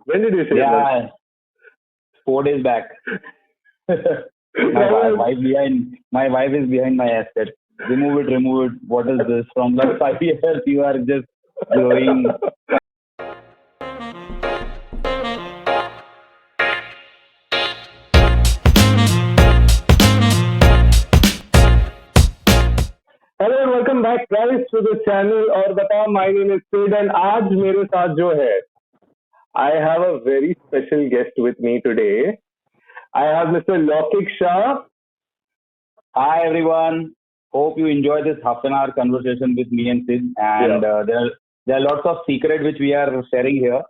When did you shave that? Yeah, 4 days back. My wife is behind my ass. That remove it, remove it. What is this? From last 5 years, you are just growing. Hello and welcome back guys to the channel और बता my name is Sid and आज मेरे साथ जो है I have a very special guest with me today I have mister Laukik Shah. Hi everyone. Hope you enjoy this half an hour conversation with me and Sid. And there are lots of secret which we are sharing here.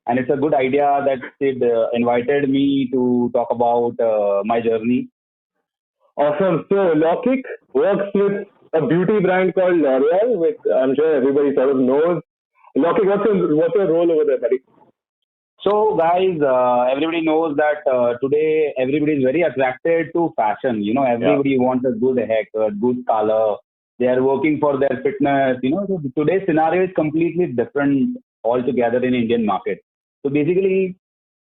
And it's a good idea that Sid invited me to talk about my journey. Awesome. So Lौकिक works with a beauty brand called L'Oreal, which I'm sure everybody sort of knows. Lौkiक, what's your role over there, buddy? So guys, everybody knows that today everybody is very attracted to fashion. You know, everybody wants a good haircut, good color. They are working for their fitness. You know, so today's scenario is completely different altogether in Indian market. So basically,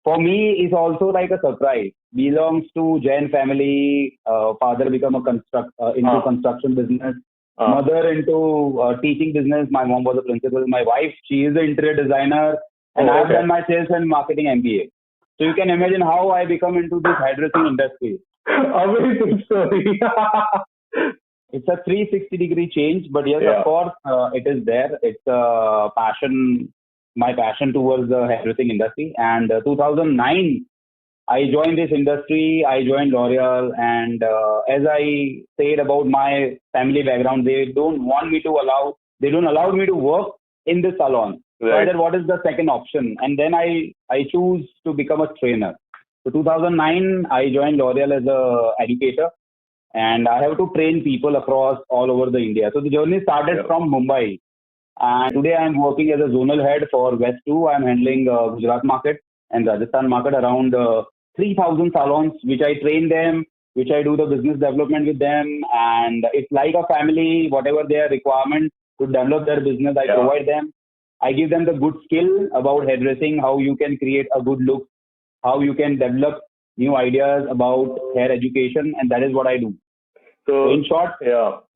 for me, it's also like a surprise. Belongs to Jain family. Father become into construction business. Mother into teaching business. My mom was a principal. My wife, she is an interior designer. And I've done my sales and marketing MBA. So you can imagine how I become into this hairdressing industry. Amazing story. It's a 360-degree change, but yes, of course, it is there. It's a passion, my passion towards the hairdressing industry. And 2009, I joined this industry. I joined L'Oreal, and as I said about my family background, they don't allow me to work in the salon. Right. So I said, what is the second option? And then I choose to become a trainer. So 2009, I joined L'Oreal as a educator, and I have to train people across all over the India. So the journey started from Mumbai, and today I am working as a zonal head for West 2. I am handling Gujarat market and Rajasthan market, around 3,000 salons, which I train them, which I do the business development with them, and it's like a family. Whatever their requirement to develop their business, I provide them. I give them the good skill about hairdressing, how you can create a good look, how you can develop new ideas about hair education, and that is what I do. So in short,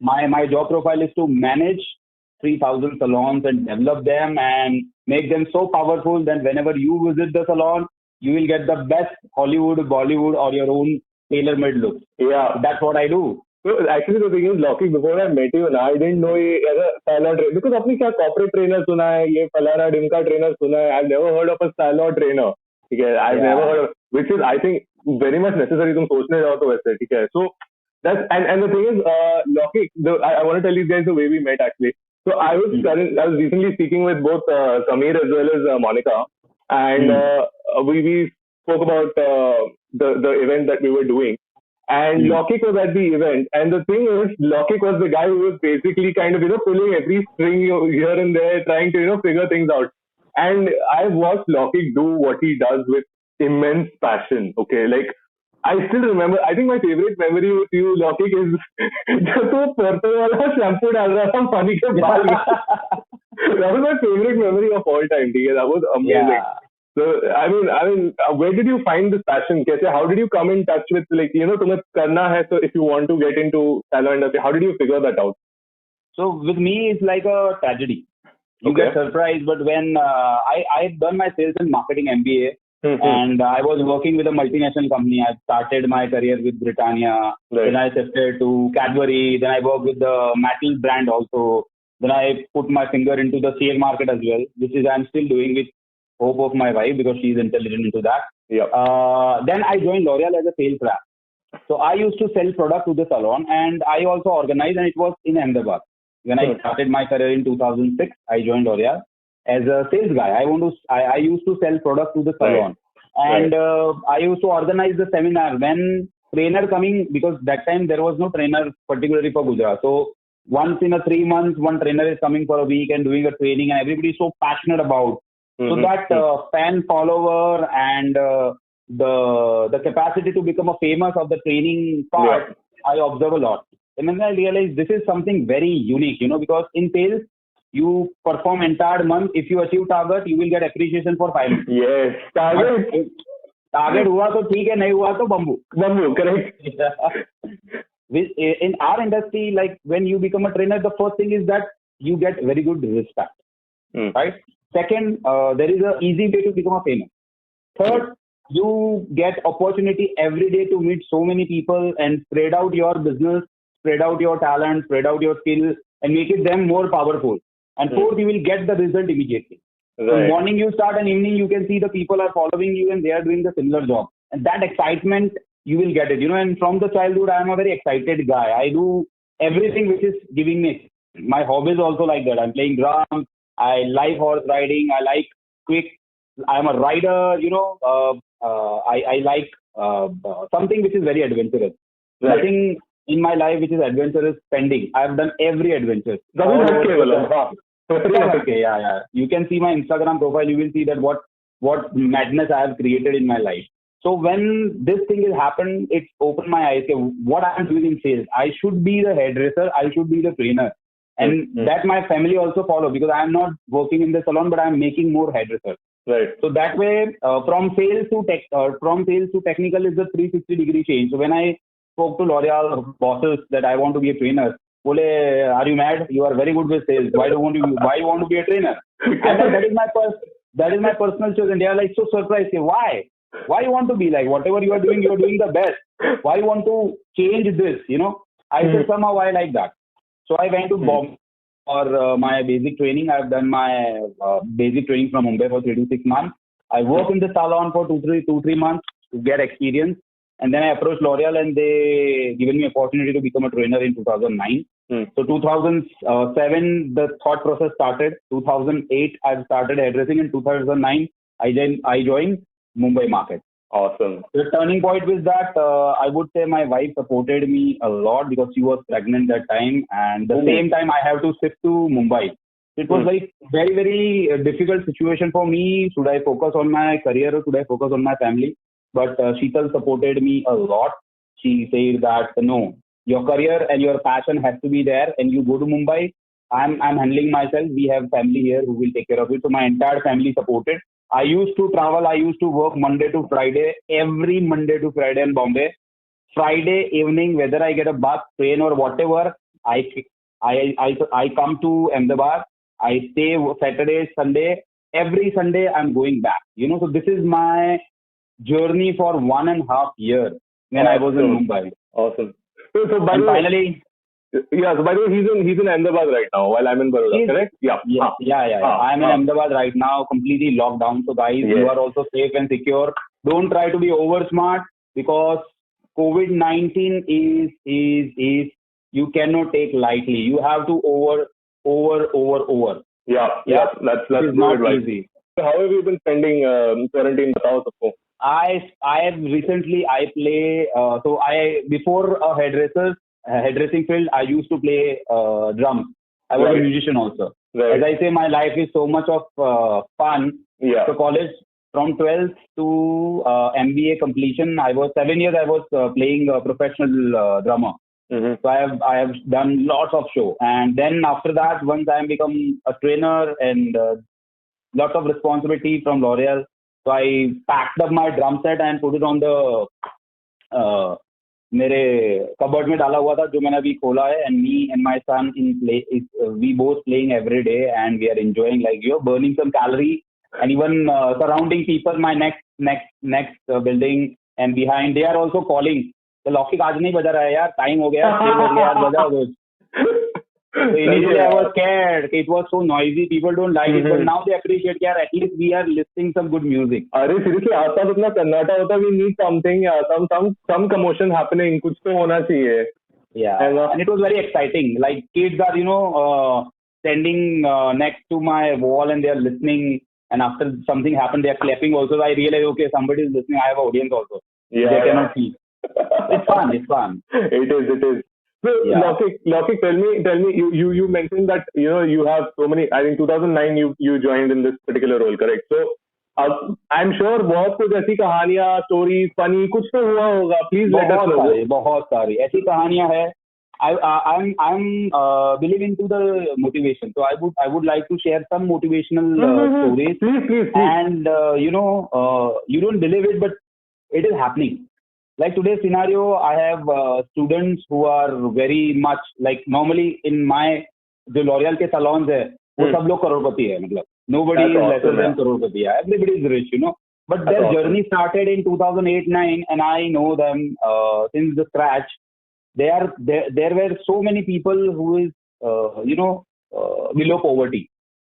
my job profile is to manage 3,000 salons and develop them and make them so powerful that whenever you visit the salon, you will get the best Hollywood, Bollywood, or your own tailor-made look. Yeah. That's what I do. So actually the thing is, Lौकिक, before I met you, I didn't know ये as a salon trainer, because आपने क्या corporate trainer सुना है, ये फलाना ढिमका trainer सुना है. I've never heard of a salon trainer. ठीक है, I've never heard of, which is I think very much necessary. तुम सोचने जाओ तो वैसे, ठीक है. So that's and the thing is, Lौकिक, I want to tell you guys the way we met actually. So I was recently speaking with both Sameer as well as Monica, and we spoke about the event that we were doing. And Lौkiक was at the event, and the thing is, Lौkiक was the guy who was basically kind of, pulling every string here and there, trying to, figure things out. And I've watched Lौkiक do what he does with immense passion. Okay, like I still remember. I think my favorite memory with you, Lौकिक, is जब तो purple वाला shampoo डाल रहा था पानी के बाल में. That was my favorite memory of all time. ठीक है, that was amazing. Yeah. So I mean, where did you find this passion? कैसे? How did you come in touch with, like, तुम्हें करना है, so if you want to get into salon industry, how did you figure that out? So with me, it's like a tragedy. You get surprised, but when I've done my sales and marketing MBA, and I was working with a multinational company. I started my career with Britannia, then I shifted to Cadbury, then I worked with the Mattel brand also. Then I put my finger into the share market as well, which is I'm still doing with hope of my wife because she's intelligent into that. Then I joined L'Oreal as a sales rep. So I used to sell product to the salon, and I also organized, and it was in Ahmedabad. When I started my career in 2006, I joined L'Oreal as a sales guy. I used to sell product to the salon, and I used to organize the seminar when trainer coming, because that time there was no trainer particularly for Gujarat. So once in a 3 months, one trainer is coming for a week and doing a training, and everybody is so passionate about. So that fan follower and the capacity to become a famous of the training part, I observe a lot. And then I realized this is something very unique, because in sales, You perform entire month. If you achieve target, you will get appreciation for 5 months. Yes, target हुआ तो ठीक है, नहीं हुआ तो bamboo. Correct. In our industry, like when you become a trainer, the first thing is that you get very good respect, right? Second, there is an easy way to become a trainer. Third, you get opportunity every day to meet so many people and spread out your business, spread out your talent, spread out your skill, and make it them more powerful. And fourth, you will get the result immediately. Right. So morning you start and evening you can see the people are following you and they are doing the similar job. And that excitement, you will get it. And from the childhood, I am a very excited guy. I do everything which is giving me. My hobbies also like that. I'm playing drums. I like horse riding. I like quick. I'm a rider, I like something which is very adventurous. Right. Nothing in my life which is adventurous pending. I've done every adventure. Yeah. You can see my Instagram profile. You will see that what madness I have created in my life. So when this thing has happened, it's opened my eyes. What I'm doing in sales, I should be the hairdresser. I should be the trainer. And that my family also follow, because I'm not working in the salon, but I'm making more hairdressers. Right. So that way, from sales to technical is a 360-degree change. So when I spoke to L'Oreal bosses that I want to be a trainer, Bole, are you mad? You are very good with sales. Why you want to be a trainer? And that is my personal choice. And they are like so surprised. Why? Why you want to be like whatever you are doing the best. Why you want to change this? I said somehow I like that. So I went to Bombay for my basic training. I've done my basic training from Mumbai for 3 to 6 months. I worked in the salon for 2-3 months to get experience. And then I approached L'Oreal and they given me opportunity to become a trainer in 2009. So 2007, the thought process started. 2008, I started hairdressing. In 2009, I joined Mumbai market. Awesome. The turning point was that I would say my wife supported me a lot because she was pregnant that time, and the same time I have to shift to Mumbai. It was like very, very difficult situation for me. Should I focus on my career or should I focus on my family? But Sheetal supported me a lot. She said that no, your career and your passion has to be there, and you go to Mumbai. I'm handling myself. We have family here who will take care of it. So my entire family supported. I used to travel. I used to work Monday to Friday, every Monday to Friday in Bombay. Friday evening, whether I get a bus, train, or whatever, I come to Ahmedabad. I stay Saturday, Sunday. Every Sunday, I'm going back. So this is my journey for 1.5 years when I was in Mumbai. Awesome. So by the way, finally. Yeah, so by the way, he's in Ahmedabad right now while I'm in Baroda, correct? Yeah. I'm in Ahmedabad right now, completely locked down. So guys, you are also safe and secure. Don't try to be over smart, because COVID-19 is you cannot take lightly. You have to over. Yeah. That's not easy. So how have you been spending quarantine? I have recently before a hairdressing field, I used to play drums. I was a musician also. Right. As I say, my life is so much of fun. Yeah. So college, from 12th to MBA completion, I was 7 years. I was playing a professional drummer. So I have done lots of shows, and then after that, once I become a trainer and lots of responsibility from L'Oreal, so I packed up my drum set and put it on the मेरे cupboard में डाला हुआ था, जो मैंने अभी खोला है, and me and my son we both playing every day and we are enjoying, like burning some calorie, and even surrounding people, my next building and behind, they are also calling, तो लौकिक आज नहीं बजा रहा है यार, time हो गया, यार बजा दो. So initially I was scared. It was so noisy. People don't like it, but now they appreciate. Yeah, at least we are listening some good music. अरे seriously, आसपास इतना सन्नाटा होता, we need something, some commotion happening. कुछ तो होना चाहिए. Yeah, and it was very exciting. Like kids are, standing next to my wall and they are listening. And after something happened, they are clapping also. I realized, okay, somebody is listening. I have an audience also. Yeah, they cannot see. It's fun. It is. So, yeah. Laukik, tell me, you mentioned that, you have so many, I think 2009 you joined in this particular role, correct? So, I'm sure बहुत कुछ ऐसी कहानियाँ, stories, funny, कुछ तो हुआ होगा. Please let us know. बहुत सारी ऐसी कहानियाँ हैं. I'm believe into the motivation. So I would like to share some motivational stories. Please. And you don't believe it, but it is happening. Like today's scenario, I have students who are very much like normally in my जो L'Oreal के salons है, वो सब लोग करोड़पति है मतलब. Nobody is lesser than Crorepati. Everybody is rich, you know. But their journey started in 2008-9, and I know them since the scratch. There were so many people who is below poverty.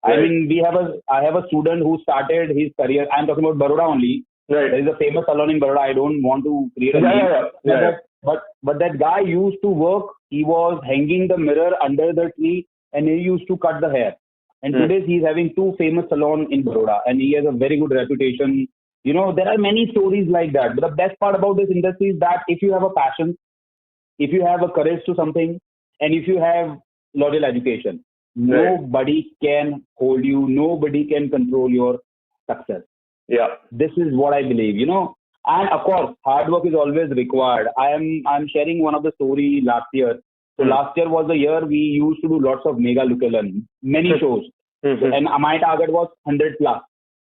Right. I mean, I have a student who started his career. I'm talking about Baroda only. Right. There is a famous salon in Baroda. I don't want to create a name. But that guy used to work. He was hanging the mirror under the tree, and he used to cut the hair. And today he's having 2 famous salons in Baroda, and he has a very good reputation. You know, there are many stories like that. But the best part about this industry is that if you have a passion, if you have a courage to something, and if you have L'Oreal education, nobody can hold you. Nobody can control your success. Yeah. This is what I believe, you know. And of course, hard work is always required. I'm sharing one of the story last year. So last year was the year we used to do lots of mega look and learn, many shows. And my target was 100 plus.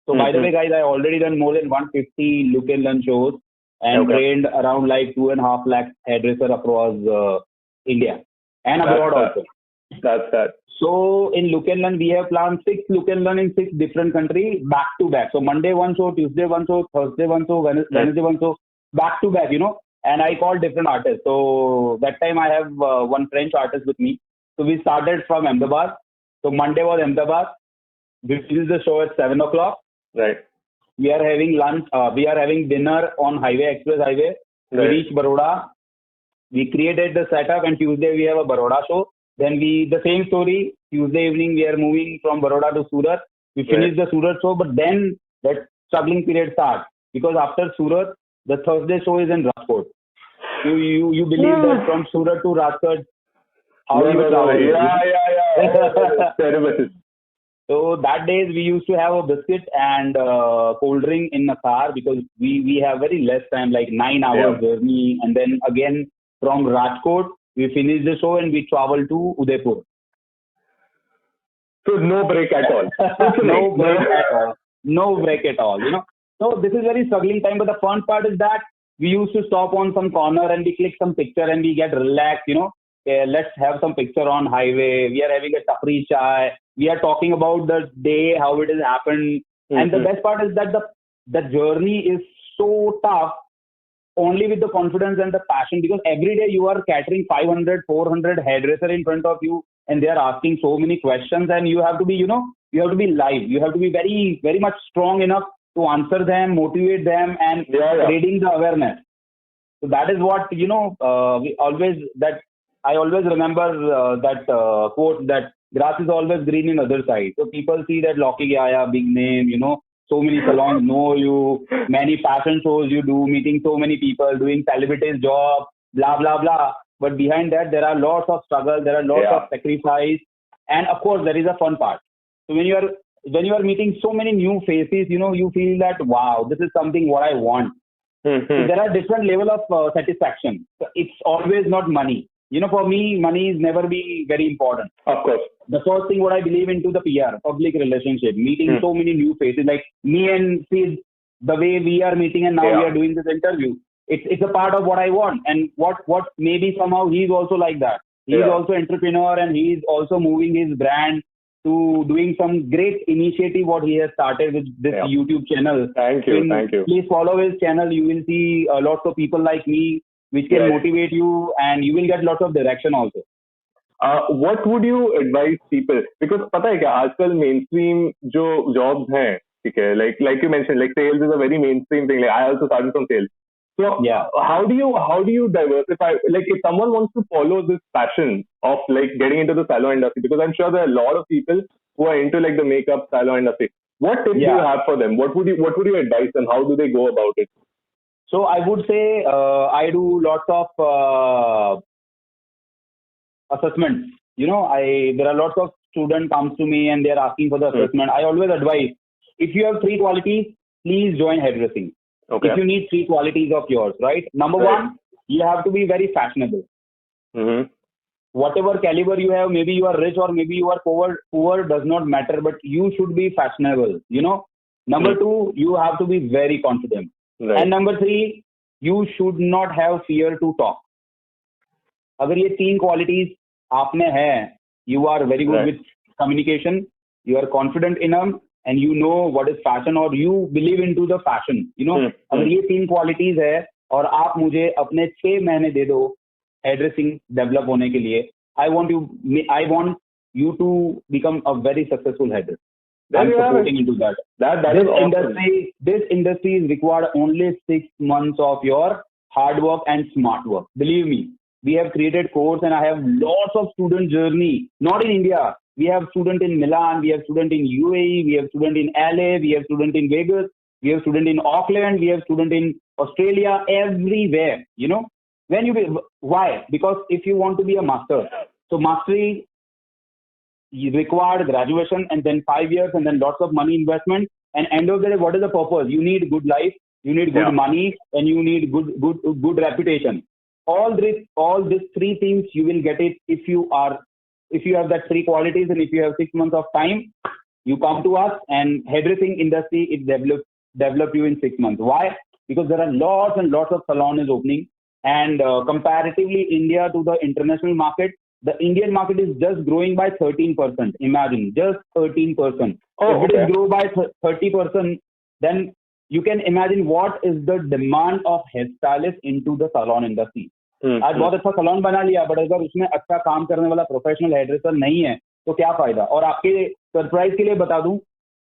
So by the way, guys, I already done more than 150 look and learn shows and trained around like 2.5 lakh hairdresser across India and abroad also. That's that. So in look and learn, we have planned 6 look and learn in 6 different countries back to back. So Monday one show, Tuesday one show, Thursday one show, Wednesday one show, back to back, you know. And I called different artists. So that time I have one French artist with me. So we started from Ahmedabad. So Monday was Ahmedabad. We finished the show at 7 o'clock. Right. We are having lunch. We are having dinner on Express Highway. Right. We reached Baroda. We created the setup, and Tuesday we have a Baroda show. Then the same story. Tuesday evening we are moving from Baroda to Surat. We finish the Surat show, but then that struggling period starts because after Surat, the Thursday show is in Rajkot. You believe that from Surat to Rajkot, how you travel? Yeah. Terrible. So that days we used to have a biscuit and cold drink in the car because we have very less time, like 9 hours journey, and then again from Rajkot we finish the show and we travel to Udaipur. So no break at all. No break at all. No break at all. You know. So this is very struggling time, but the fun part is that we used to stop on some corner and we click some picture and we get relaxed. You know, let's have some picture on highway. We are having a tapri chai. We are talking about the day, how it has happened. And the best part is that the journey is so tough only with the confidence and the passion, because every day you are catering 500, 400 hairdresser in front of you and they are asking so many questions, and you have to be, you have to be live. You have to be very, very much strong enough to answer them, motivate them, and creating the awareness. So that is what, I always remember that quote that grass is always green in other side. So people see that Loki Gaya, big name, so many salons know you, many fashion shows you do, meeting so many people, doing celebrities job, blah, blah, blah. But behind that, there are lots of struggle, there are lots of sacrifice. And of course, there is a fun part. So when you are meeting so many new faces, you feel that, wow, this is something what I want. So there are different level of satisfaction. So it's always not money. For me, money is never be very important. Of course. The first thing what I believe into the PR, public relationship, meeting so many new faces, like me and Sid, the way we are meeting and now we are doing this interview. It's a part of what I want. And what maybe somehow he's also like that. He's also entrepreneur and he's also moving his brand to doing some great initiative what he has started with this YouTube channel. Thank you. Please follow his channel. You will see lots of people like me which can motivate you, and you will get lots of direction also. What would you advise people? Because पता है क्या आजकल mainstream जो jobs हैं, ठीक है, like you mentioned, like sales is a very mainstream thing. Like I also started from sales. So how do you diversify? Like if someone wants to follow this passion of like getting into the salon industry, because I'm sure there are a lot of people who are into like the makeup salon industry. What tips do you have for them? What would you advise them? How do they go about it? So I would say I do lots of assessments. There are lots of students comes to me and they are asking for the assessment. I always advise, if you have 3 qualities, please join hairdressing. Okay. If you need 3 qualities of yours, right? Number 1, you have to be very fashionable. whatever caliber you have, maybe you are rich or maybe you are poor does not matter, but you should be fashionable, you know. Number two, you have to be very confident. Right. And number three, you should not have fear to talk. अगर ये 3 qualities आप में है, you are very good Right. with communication, you are confident enough, and you know what is fashion or you believe into the fashion, you know. अगर ये 3 qualities है और आप मुझे अपने 6 महीने दे दो hairdressing डेवलप होने के लिए, I want you to become a very successful hairdresser. I'm supporting into that. That is awesome. This industry is required only 6 months of your hard work and smart work. Believe me, we have created course and I have lots of student journey. Not in India. We have student in Milan, we have student in UAE, we have student in LA, we have student in Vegas, we have student in Auckland, we have student in Australia, everywhere, you know. Why? Because if you want to be a master, so mastery you required graduation and then 5 years and then lots of money investment, and end of the day, what is the purpose? You need good life, you need good money, and you need good reputation. All these 3 things you will get it if you have that 3 qualities, and if you have 6 months of time, you come to us, and hairdressing industry is develop you in 6 months. Why? Because there are lots and lots of salon is opening, and comparatively India to the international market, the Indian market is just growing by 13%. Imagine, just 13%. If it is grow by 30%, then you can imagine what is the demand of hairstylist into the salon industry. आज बहुत अच्छा salon बना लिया, but अगर उसमें अच्छा काम करने वाला प्रोफेशनल हेयरड्रेसर नहीं है तो क्या फायदा। और आपके सरप्राइज के लिए बता दूं,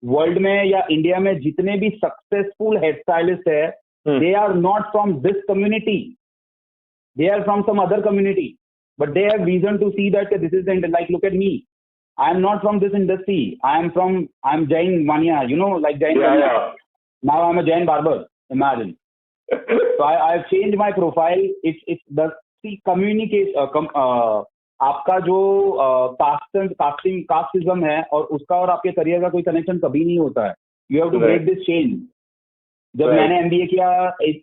वर्ल्ड में या इंडिया में जितने भी सक्सेसफुल हेयर स्टाइलिस्ट है, they are not from this community, they are from some other community, but they have reason to see that this is the, like, look at me, I am not from this industry, I'm Jain Mania, you know, like Jain Mania. Now I'm a Jain barber, imagine. So I've changed my profile. It's the communication, आपका जो casteism है और उसका और आपके career का कोई connection कभी नहीं होता है. You have to break this chain. जब मैंने MBA किया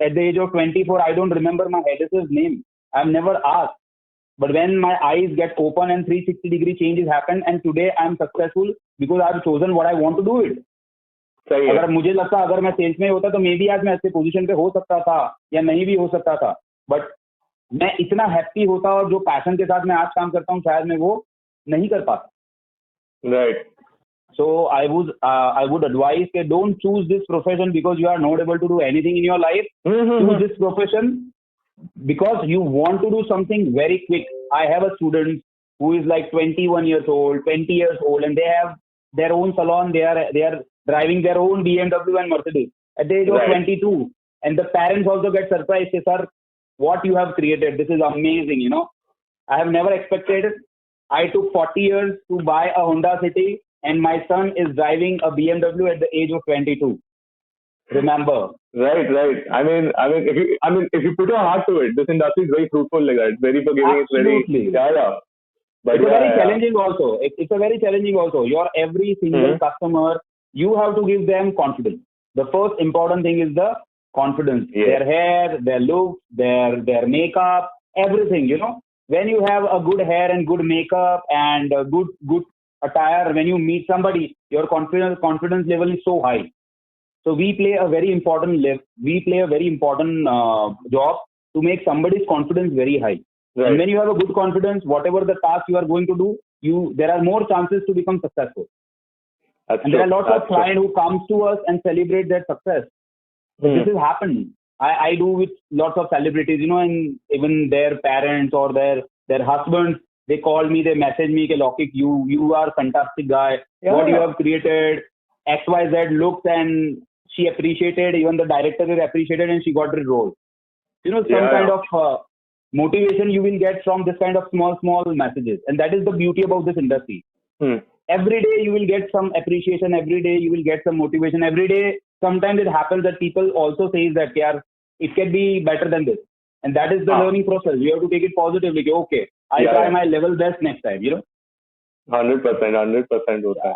at the age of 24, I don't remember my hairdresser's name. I've never asked. But when my eyes get open and 360-degree changes happen, and today I'm successful because I've chosen what I want to do it. सही है. अगर मुझे लगता अगर मैं sales में होता तो मे बी आज मैं अच्छे पोजीशन पे हो सकता था या नहीं भी हो सकता था, बट मैं इतना हैप्पी होता और जो पैशन के साथ मैं आज काम करता हूँ शायद मैं वो नहीं कर पाता. Right. So I would advise that don't choose this profession because you are not able to do anything in your life. Choose this profession because you want to do something very quick. I have a student who is like 21 years old, 20 years old, and they have their own salon. They are driving their own BMW and Mercedes at the age of 22. And the parents also get surprised. Say, sir, what you have created, this is amazing, you know. I have never expected it. I took 40 years to buy a Honda City, and my son is driving a BMW at the age of 22. Remember. Right. I mean, if you put your heart to it, this industry is very fruitful like that. It's very forgiving. Absolutely. It's very, But it's very challenging also. It's a very challenging also. Your every single customer, you have to give them confidence. The first important thing is the confidence. Their hair, their look, their makeup, everything. You know, when you have a good hair and good makeup and a good attire, when you meet somebody, your confidence level is so high. So we play a very important job to make somebody's confidence very high. Right. And when you have a good confidence, whatever the task you are going to do, there are more chances to become successful. There are lots of clients who comes to us and celebrate their success. This has happened. I do with lots of celebrities, you know, and even their parents or their husbands, they call me, they message me, Lokik, you are a fantastic guy. What you have created, XYZ looks, and she appreciated, even the director is appreciated, and she got the role. You know, some kind of motivation you will get from this kind of small messages. And that is the beauty about this industry. Every day you will get some appreciation. Every day you will get some motivation. Every day, sometimes it happens that people also say that, yeah, it can be better than this. And that is the learning process. You have to take it positively. Okay, I'll try my level best next time, you know. 100%.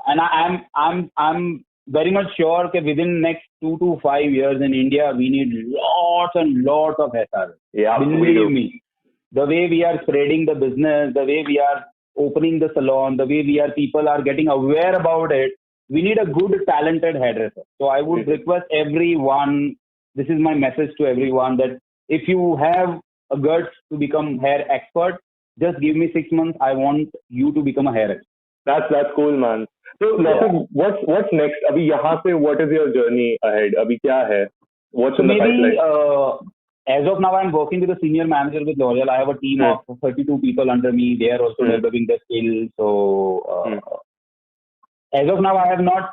And I'm very much sure that within next 2 to 5 years in India, we need lots and lots of SRs. Yeah, believe me. the way we are spreading the business, the way we are opening the salon, the way people are getting aware about it, we need a good, talented hairdresser. So I would request everyone, this is my message to everyone, that if you have a guts to become hair expert, just give me 6 months. I want you to become a hair expert. That's cool, man. So, Lokik, what's next? Abhi yahan se, what is your journey ahead? Abhi kya hai? What's in the pipeline? As of now, I'm working with a senior manager with L'Oreal. I have a team of 32 people under me. They are also developing their skills. So, as of now, I have not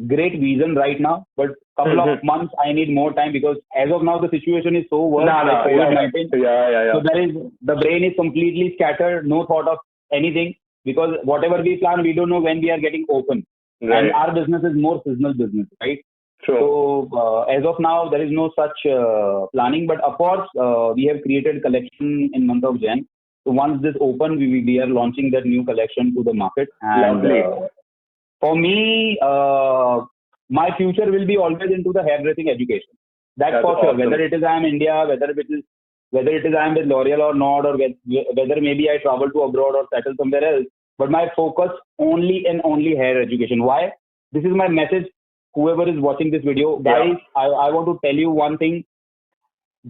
great vision right now, but couple of months I need more time, because as of now the situation is so worse. COVID-19. So the brain is completely scattered, no thought of anything, because whatever we plan, we don't know when we are getting open. Right. And our business is more seasonal business, right? True. So as of now, there is no such planning, but of course we have created collection in month of Jan. So once this open, we are launching that new collection to the market. And for me, my future will be always into the hairdressing education. That's for sure. Awesome. Whether it is I am India, whether it is I am with L'Oreal or not, or whether maybe I travel to abroad or settle somewhere else. But my focus only and only hair education. Why? This is my message. Whoever is watching this video, guys, I want to tell you one thing.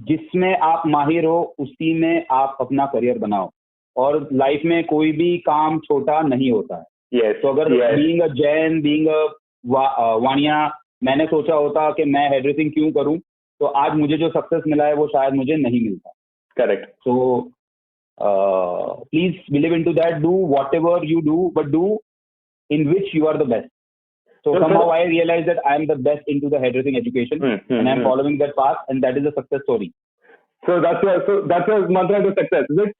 जिसमें आप माहिर हो, उसी में आप अपना career बनाओ. और लाइफ में कोई भी काम छोटा नहीं होता है. तो अगर being a Jain, being a Vaniya, मैंने सोचा होता कि मैं हेयर ड्रेसिंग क्यों करूं, तो आज मुझे जो सक्सेस मिला है वो शायद मुझे नहीं मिलता. Correct. So please believe into that. Do whatever you do, but do in which you are the best. So somehow I realized that I am the best into the hairdressing education, and I am following that path, and that is a success story. So that's your mantra to success. Is it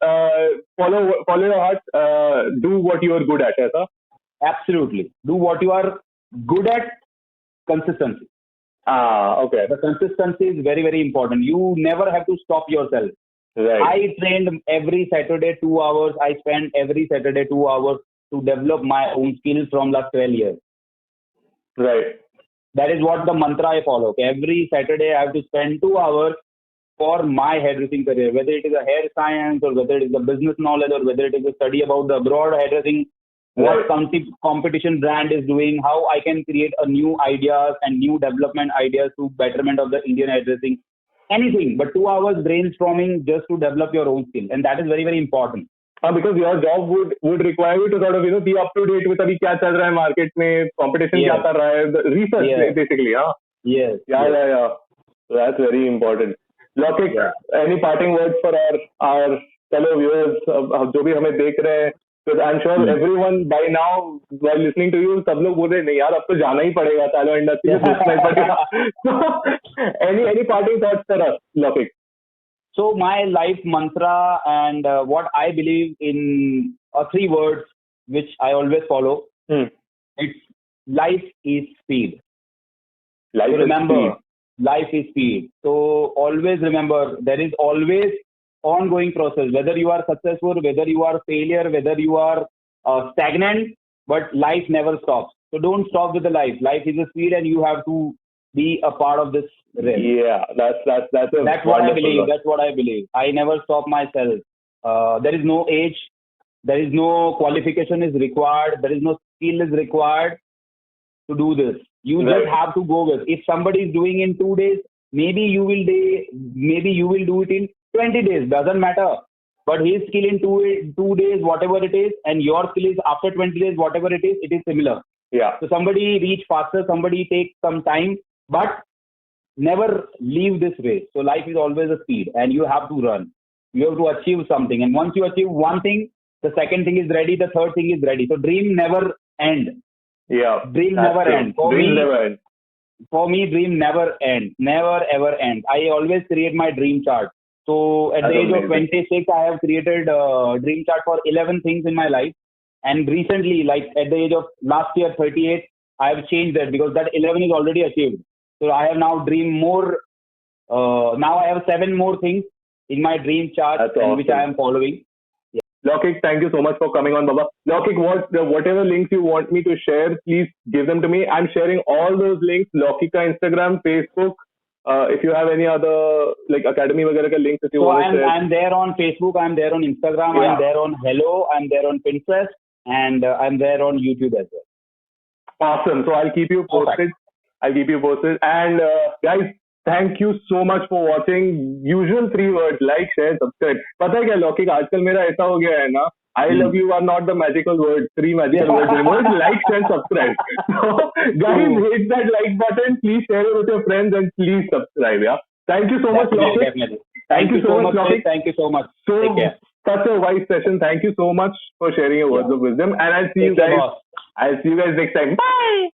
follow your heart, do what you are good at, ऐसा? Absolutely. Do what you are good at. Consistency. Okay. The consistency is very, very important. You never have to stop yourself. Right. I trained every Saturday 2 hours. I spent every Saturday 2 hours to develop my own skills from last 12 years. Right. That is what the mantra I follow. Okay? Every Saturday I have to spend 2 hours for my hairdressing career, whether it is a hair science, or whether it is a business knowledge, or whether it is a study about the abroad hairdressing, what competition brand is doing, how I can create a new ideas and new development ideas to betterment of the Indian hairdressing, anything, but 2 hours brainstorming just to develop your own skill. And that is very, very important. Because your job would require you to sort of, be up to date with अभी क्या चल रहा है market में, competition क्या कर रहा है, research basically, huh? Yes. Yeah. That's very important. Lokik, any parting words for our fellow viewers, जो भी हमें देख रहे हैं? Because I'm sure everyone by now, while listening to you, सब लोग बोल रहे नहीं यार, अब तो जाना ही पड़ेगा, salon industry में घुसना ही पड़ेगा. So, any parting thoughts for us, Lokik? So my life mantra and what I believe in are 3 words which I always follow. It's life is speed. Life is speed. So always remember, there is always ongoing process. Whether you are successful, whether you are failure, whether you are stagnant, but life never stops. So don't stop with the life. Life is a speed, and you have to be a part of this race. Yeah, that's what I believe. That's what I believe. I never stop myself. There is no age. There is no qualification is required. There is no skill is required to do this. You just have to go with. If somebody is doing in 2 days, maybe you will do it in 20 days. Doesn't matter. But his skill in 2 days, whatever it is, and your skill is after 20 days, whatever it is similar. Yeah. So somebody reach faster, somebody take some time, but never leave this race. So life is always a speed, and you have to run. You have to achieve something. And once you achieve one thing, the second thing is ready, the third thing is ready. So dream never end. Yeah. Dream never end. For me, dream never end. Never ever end. I always create my dream chart. So at the age of 26, I have created a dream chart for 11 things in my life. And recently, like at the age of last year, 38, I have changed that, because that 11 is already achieved. So I have now dreamed more. Now I have 7 more things in my dream chart, which I am following. Yeah. Lokik, thank you so much for coming on, Baba. Lokik, whatever links you want me to share, please give them to me. I'm sharing all those links. Lokik ka Instagram, Facebook, if you have any other like academy वगैरह का links if you So want to share. I'm there on Facebook, I'm there on Instagram, Yeah. I'm there on Hello, I'm there on Pinterest, and I'm there on YouTube as well. Awesome. So I'll keep you posted. Perfect. I'll keep you posted. And guys, thank you so much for watching. Usual 3 words: like, share, subscribe. पता है क्या लौकिक आजकल मेरा ऐसा हो गया है ना, I love you are not the magical words, 3 magical words anymore. It's like, share, subscribe. So guys, hit that like button. Please share it with your friends and please subscribe. Yeah. Thank you so much, Lौkiq. Definitely. Thank you so much, Lौkiq. Thank you so much. So Take care. such a wise session. Thank you so much for sharing your words of wisdom. And I'll see you Take care, guys. boss. I'll see you guys next time. Bye.